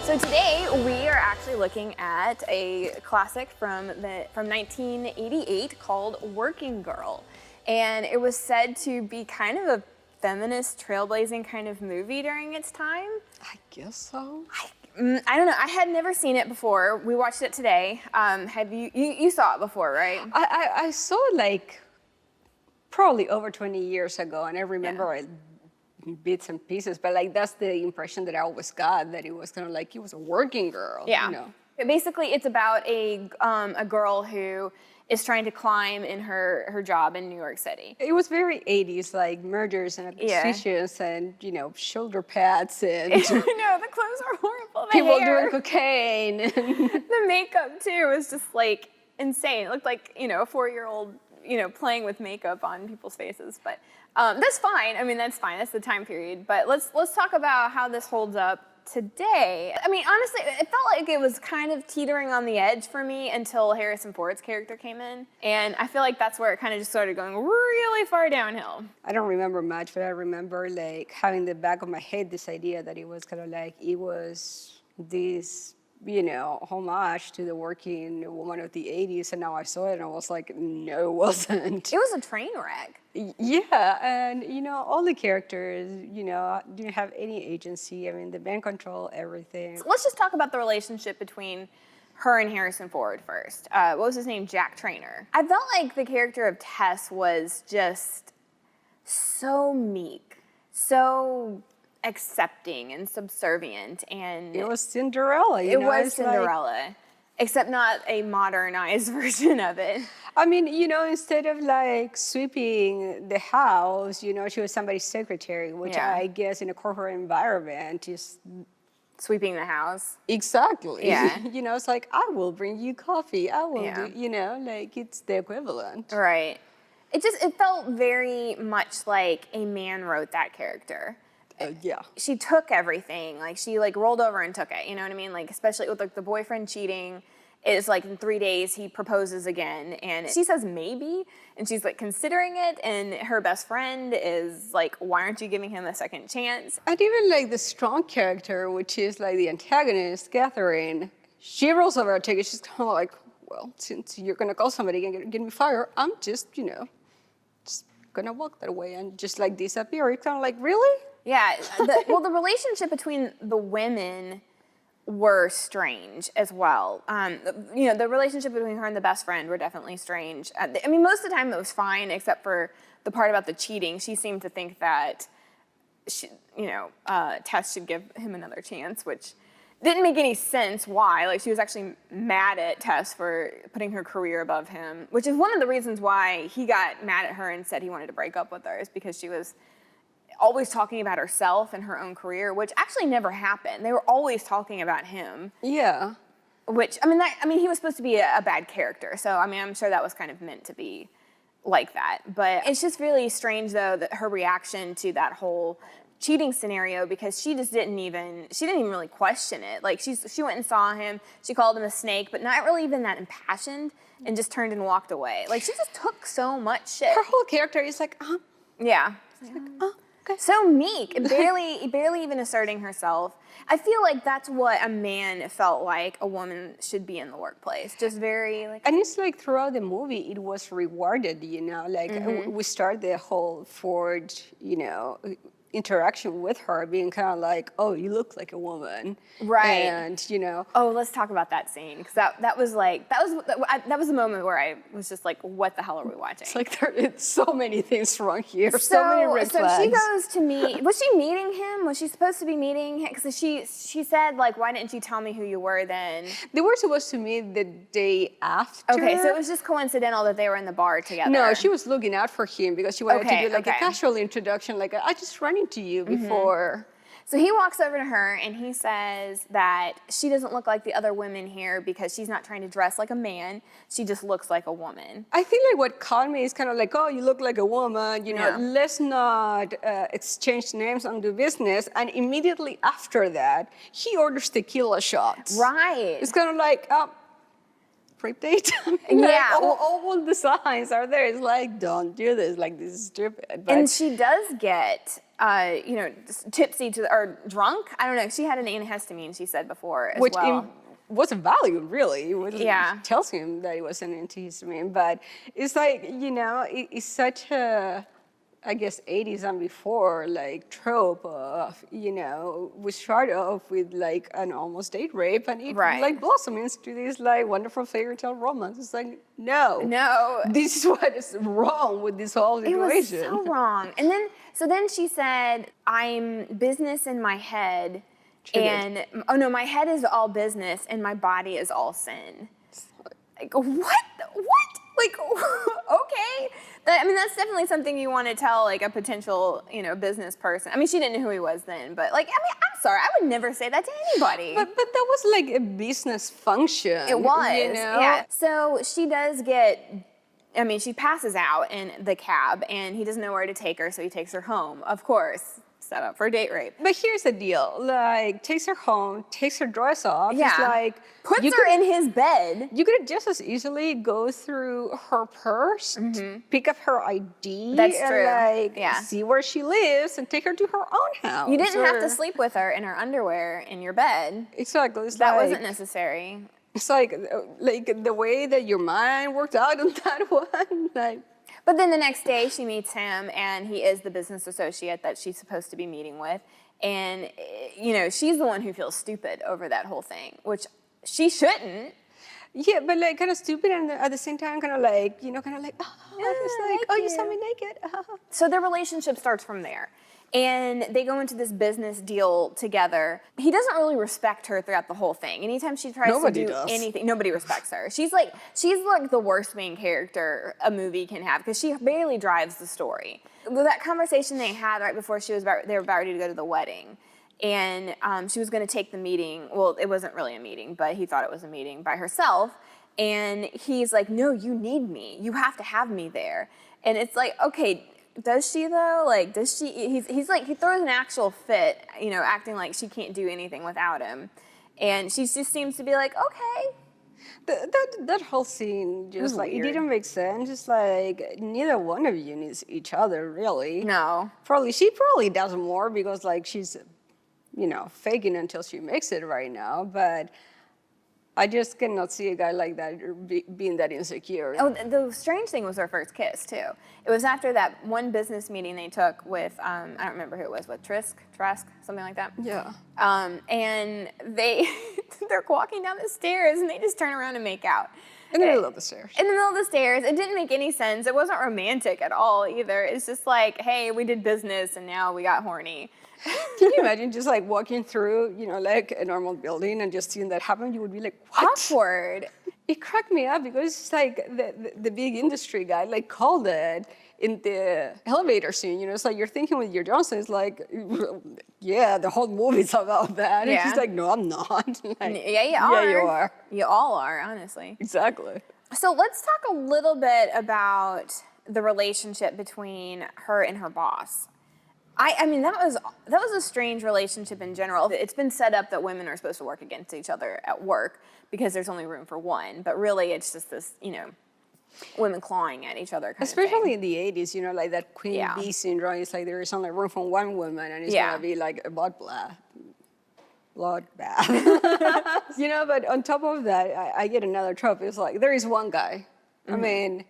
So today we are actually looking at a classic from 1988 called Working Girl. And it was said to be kind of a feminist, trailblazing kind of movie during its time. I guess so. I don't know. I had never seen it before. We watched it today. Have you saw it before, right? I saw it like probably over 20 years ago, and I remember bits and pieces, but like that's the impression that I always got, that it was kind of like it was a working girl. Yeah. You know? Basically, it's about a girl who is trying to climb in her job in New York City. It was very 80s, like mergers and acquisitions and, shoulder pads and I know, the clothes are horrible. The people hair. doing cocaine. The makeup, too, was just like insane. It looked like, a 4-year-old, playing with makeup on people's faces. But that's fine. I mean, that's fine. That's the time period. But let's talk about how this holds up today. I mean, honestly, it felt like it was kind of teetering on the edge for me until Harrison Ford's character came in. And I feel like that's where it kind of just started going really far downhill. I don't remember much, but I remember like having in the back of my head this idea that it was kind of like, it was this, homage to the working woman of the 80s. And now I saw it and I was like, no, it wasn't. It was a train wreck. Yeah, and all the characters, didn't have any agency. I mean, the men control everything. So let's just talk about the relationship between her and Harrison Ford first. What was his name? Jack Trainer. I felt like the character of Tess was just so meek, so accepting and subservient, and it was Cinderella. It was Cinderella. Except not a modernized version of it. I mean, instead of like sweeping the house, she was somebody's secretary, which I guess in a corporate environment is sweeping the house. Exactly. Yeah. It's like, I will bring you coffee. I will do, like it's the equivalent. Right. It felt very much like a man wrote that character. Yeah. She took everything, like she rolled over and took it, you know what I mean? Like, especially with the boyfriend cheating, is like in 3 days he proposes again, and she says maybe, and she's like considering it, and her best friend is like, why aren't you giving him a second chance? And even like the strong character, which is like the antagonist, Katharine, she rolls over and takes it. She's kind of like, well, since you're gonna call somebody and get me fired, I'm just, just gonna walk that way and just like disappear. It's kind of like, really? Yeah, the relationship between the women were strange as well. The relationship between her and the best friend were definitely strange. I mean, most of the time it was fine, except for the part about the cheating. She seemed to think that, Tess should give him another chance, which didn't make any sense why. Like, she was actually mad at Tess for putting her career above him, which is one of the reasons why he got mad at her and said he wanted to break up with her, is because she was always talking about herself and her own career, which actually never happened. They were always talking about him. Yeah. Which, I mean, he was supposed to be a bad character, so I mean, I'm sure that was kind of meant to be like that. But it's just really strange, though, that her reaction to that whole cheating scenario, because she didn't even really question it. Like, she went and saw him, she called him a snake, but not really even that impassioned, and just turned and walked away. Like, she just took so much shit. Her whole character is like, Yeah. Like, okay. So meek, barely even asserting herself. I feel like that's what a man felt like a woman should be in the workplace. Just very like. And it's like throughout the movie, it was rewarded. Like we start the whole Ford, interaction with her being kind of like, oh, you look like a woman, right? And oh, let's talk about that scene, because that was the moment where I was just like, what the hell are we watching? It's like it's so many things wrong here, so many red flags. So she goes to meet. Was she meeting him? Was she supposed to be meeting him? Because she said, like, why didn't you tell me who you were then? They were supposed to meet the day after. Okay, so it was just coincidental that they were in the bar together. No, she was looking out for him because she wanted to do like a casual introduction, like I just ran into you before. So he walks over to her and he says that she doesn't look like the other women here because she's not trying to dress like a man. She just looks like a woman. I think like what caught me is kind of like, oh, you look like a woman, let's not exchange names and do business. And immediately after that, he orders tequila shots. Right. It's kind of like, rape date. Yeah. All the signs are there. It's like, don't do this. Like, this is stupid. But, and she does get just tipsy or drunk. I don't know. She had an antihistamine, she said before as Which well. wasn't valued, really. Yeah. It tells him that it was an antihistamine, but it's like, it's such a, I guess, 80s and before, like, trope of, we start off with, like, an almost date rape, and it, Right. like, blossoms into this, like, wonderful fairy tale romance. It's like, no. This is what is wrong with this whole It was situation. so wrong. And then she said, I'm business in my head. Triggered. And, my head is all business and my body is all sin. Like, what? Like, okay. That's definitely something you want to tell, like, a potential, business person. I mean, she didn't know who he was then, but, like, I'm sorry. I would never say that to anybody. But that was, like, a business function. It was, yeah. So she does she passes out in the cab, and he doesn't know where to take her, so he takes her home, of course. Set up for date rape. But here's the deal, like, takes her home, takes her dress off. Yeah. It's like, puts her in his bed. You could just as easily go through her purse, pick up her ID, That's and true. like Yeah. see where she lives and take her to her own house. You didn't have to sleep with her in her underwear in your bed. Exactly. It's That like, wasn't necessary. It's like the way that your mind worked out on that one. Like, But then the next day she meets him, and he is the business associate that she's supposed to be meeting with. And, she's the one who feels stupid over that whole thing, which she shouldn't. yeah, but like kind of stupid, and at the same time kind of like, it's like, oh, you saw me naked. So their relationship starts from there. And they go into this business deal together. He doesn't really respect her throughout the whole thing. Anytime she tries Nobody to do does. anything, nobody respects her. She's like the worst main character a movie can have, because she barely drives the story. That conversation they had right before they were about ready to go to the wedding, and she was going to take the meeting. Well, it wasn't really a meeting, but he thought it was a meeting by herself. And he's like, "No, you need me. You have to have me there." And it's like, okay. Does she though? Like, does she? He's like, he throws an actual fit, acting like she can't do anything without him, and she just seems to be like, okay. That whole scene just like weird. it didn't make sense. Just like neither one of you needs each other, really. No. She probably does more because like she's, faking until she makes it right now. But I just cannot see a guy like that being that insecure. Oh, the strange thing was their first kiss too. It was after that one business meeting they took with I don't remember who it was, with Trask, something like that. Yeah. And they're walking down the stairs, and they just turn around and make out. In the middle of the stairs. In the middle of the stairs. It didn't make any sense. It wasn't romantic at all either. It's just like, hey, we did business and now we got horny. Can you imagine just like walking through, like a normal building and just seeing that happen? You would be like, what? Awkward. It cracked me up because it's like the big industry guy like called it in the elevator scene. It's like you're thinking with your Johnson, it's like, yeah, the whole movie's about that. Yeah. And she's like, no, I'm not. Like, Yeah, you are. Yeah, you are. You all are, honestly. Exactly. So let's talk a little bit about the relationship between her and her boss. That was a strange relationship in general. It's been set up that women are supposed to work against each other at work because there's only room for one. But really, it's just this, women clawing at each other kind Especially of thing. in the 80s, like that queen bee syndrome. It's like there is only room for one woman, and it's gonna be like a bloodbath. But on top of that, I get another trope. It's like there is one guy. I mean,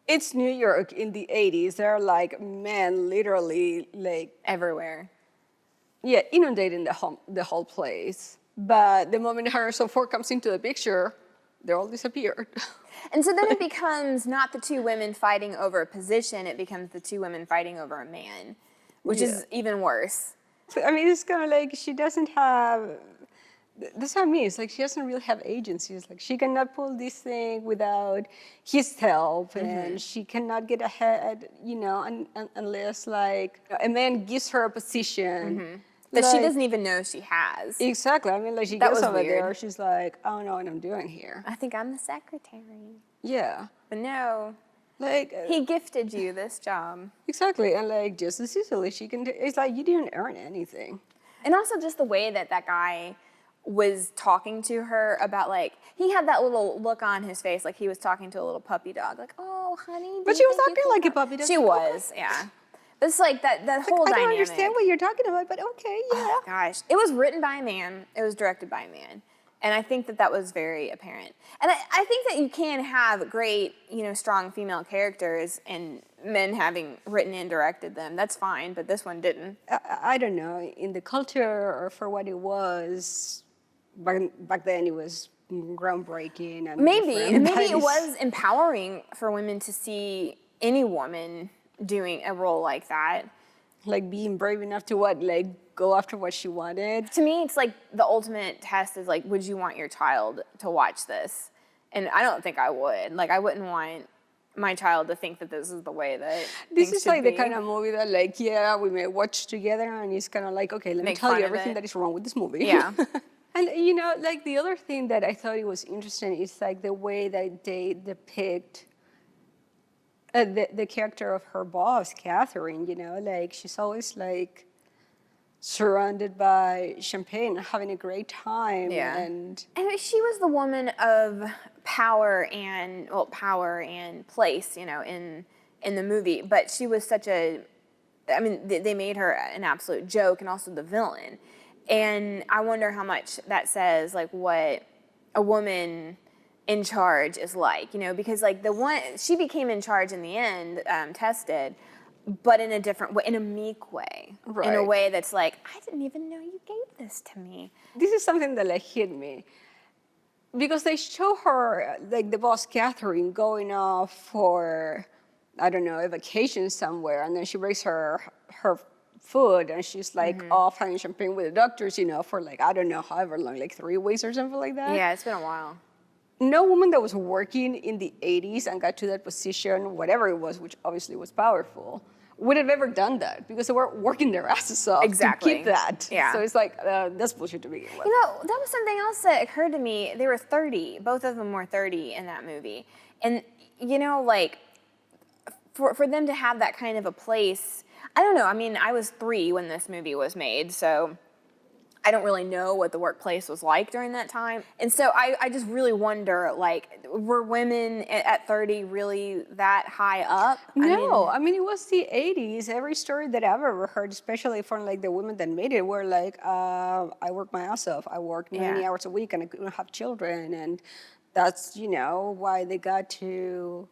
it's New York in the 80s. There are like men literally like Everywhere. yeah, inundating the whole place. But the moment Harrison Ford comes into the picture, they all disappeared. And so then it becomes not the two women fighting over a position, it becomes the two women fighting over a man, which is even worse. I mean, it's kind of like she doesn't have. That's what I mean. It's like she doesn't really have agency. It's like she cannot pull this thing without his help, and she cannot get ahead, unless like a man gives her a position That she like- doesn't even know she has. Exactly. I mean, like she That goes was over there, weird. she's like, I don't know what I'm doing here. I think I'm the secretary. Yeah. But no, Like he gifted you this job. exactly, and like just as easily she can. It's like you didn't earn anything. And also just the way that guy was talking to her about, like, he had that little look on his face like he was talking to a little puppy dog. Like, oh, honey. do But you she was think you acting can like a come?" puppy dog. She was, yeah. It's like that whole I dynamic. don't understand what you're talking about, but okay, yeah. Oh, gosh, it was written by a man. It was directed by a man. And I think that was very apparent. And I think that you can have great, strong female characters and men having written and directed them. That's fine, but this one didn't. I don't know, in the culture or for what it was, back then it was groundbreaking. And Maybe different, it was empowering for women to see any woman doing a role like that. Like being brave enough to go after what she wanted. To me, it's like the ultimate test is like, would you want your child to watch this? And I don't think I would. Like, I wouldn't want my child to think that this is the way that This things is should like be. the kind of movie that we may watch together, and it's kind of like, okay, let me Make tell fun you of everything it. that is wrong with this movie. Yeah. And like the other thing that I thought it was interesting is like the way that they depict the character of her boss, Katharine. Like she's always like surrounded by champagne, having a great time. Yeah. And she was the woman of power and place, in the movie. But she was they made her an absolute joke and also the villain. And I wonder how much that says like what a woman in charge is like, because like she became in charge in the end, Tess did, but in a different way, in a meek way, in a Right. way that's like, I didn't even know you gave this to me. this is something that like hit me. Because they show her, like the boss Katharine, going off for, I don't know, a vacation somewhere, and then she brings her food, and she's like off having champagne with the doctors, for like, I don't know, however long, like 3 weeks or something like that. Yeah, it's been a while. No woman that was working in the 80s and got to that position, whatever it was, which obviously was powerful, would have ever done that because they were working their asses off Exactly. to keep that. Yeah. So it's like, that's bullshit to begin with. That was something else that occurred to me. They were 30. Both of them were 30 in that movie. And, like, for them to have that kind of a place, I don't know. I mean, I was 3 when this movie was made, so I don't really know what the workplace was like during that time. And so I just really wonder, like, were women at 30 really that high up? No, I mean, it was the 80s. Every story that I've ever heard, especially from like the women that made it, were like, I worked my ass off. I worked 90 hours a week and I couldn't have children. And that's, why they got to,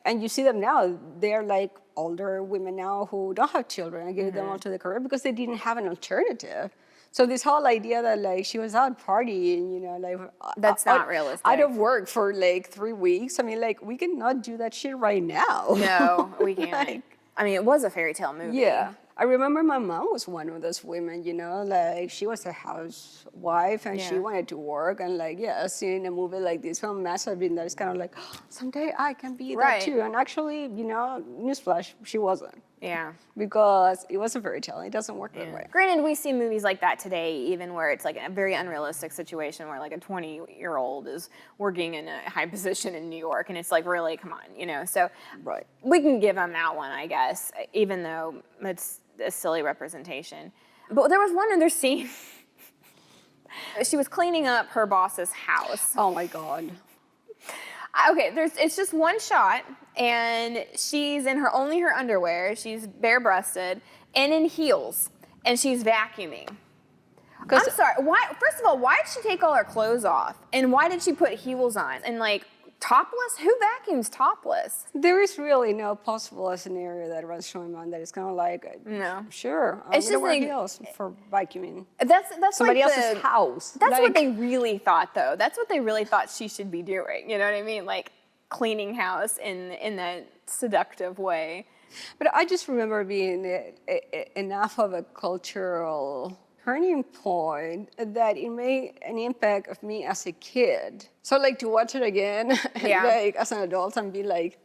and you see them now, they're like older women now who don't have children and gave them all to the career because they didn't have an alternative. So this whole idea that like she was out partying, like That's not realistic. Out of work for like 3 weeks. I mean, like we cannot do that shit right now. No, we can't. I mean, it was a fairy tale movie. Yeah. I remember my mom was one of those women, like she was a housewife and she wanted to work and like, seeing a movie like this one must have been that it's kind of like, someday I can be that too. And actually, newsflash, she wasn't. Yeah. Because it was a fairy tale. It doesn't work that way. Granted, we see movies like that today, even where it's like a very unrealistic situation where like a 20-year-old is working in a high position in New York, and it's like, really, come on, So we can give them that one, I guess, even though it's a silly representation. But there was one other scene. She was cleaning up her boss's house. Oh my God. Okay, it's just one shot, and she's in only her underwear. She's bare-breasted and in heels, and she's vacuuming. I'm sorry. Why? First of all, why did she take all her clothes off, and why did she put heels on and like topless? Who vacuums topless? There is really no possible scenario that runs through my mind that is kind of like, No. Sure, I'm It's gonna just wear like- heels for vacuuming. That's Somebody like else's house. That's what Like- they really thought, though. That's what they really thought she should be doing. You know what I mean? Like cleaning house in that seductive way. But I just remember being enough of a cultural turning point that it made an impact of me as a kid. So like to watch it again, like as an adult and be like,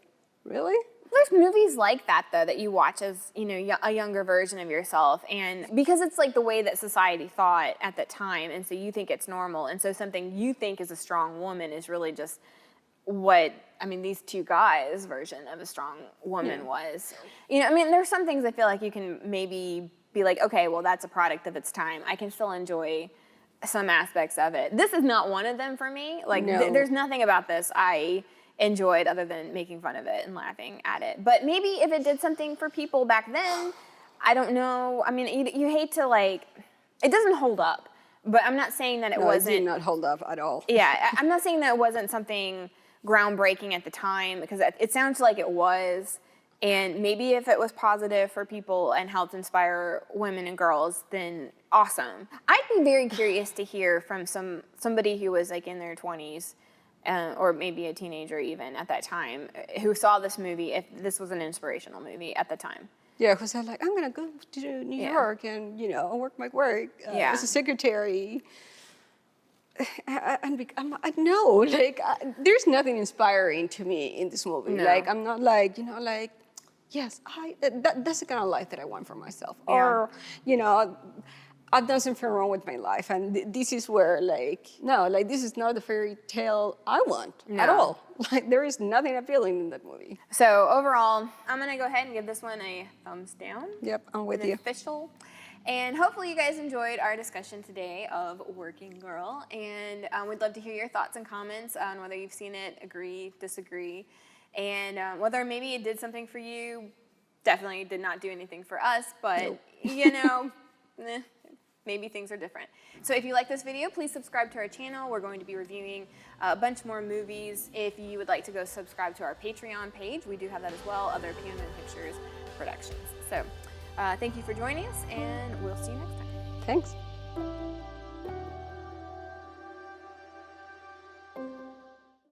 really? There's movies like that, though, that you watch as, a younger version of yourself. And because it's like the way that society thought at that time. And so you think it's normal. And so something you think is a strong woman is really just these two guys' version of a strong woman was. There's some things I feel like you can maybe be like, okay, well, that's a product of its time. I can still enjoy some aspects of it. This is not one of them for me. Like, No. there's nothing about this I enjoyed other than making fun of it and laughing at it. But maybe if it did something for people back then, I don't know. I mean, you hate to like, it doesn't hold up, but I'm not saying that it wasn't. It did not hold up at all. Yeah, I'm not saying that it wasn't something groundbreaking at the time, because it sounds like it was. And maybe if it was positive for people and helped inspire women and girls, then awesome. I'd be very curious to hear from somebody who was like in their 20s, or maybe a teenager even at that time, who saw this movie, if this was an inspirational movie at the time. Yeah, because I'm like, I'm gonna go to New York and work my work as a secretary. No, like there's nothing inspiring to me in this movie. No. Like I'm not like yes, that's the kind of life that I want for myself. Yeah. Or I've done something wrong with my life, and this is where this is not the fairy tale I want at all. Like there is nothing appealing in that movie. So overall, I'm gonna go ahead and give this one a thumbs down. Yep, I'm with you. Official. And hopefully you guys enjoyed our discussion today of Working Girl. And we'd love to hear your thoughts and comments on whether you've seen it, agree, disagree, and whether maybe it did something for you. Definitely did not do anything for us, but Nope. maybe things are different. So if you like this video, please subscribe to our channel. We're going to be reviewing a bunch more movies. If you would like to go subscribe to our Patreon page, we do have that as well, other PM and Pictures productions. So thank you for joining us, and we'll see you next time. Thanks.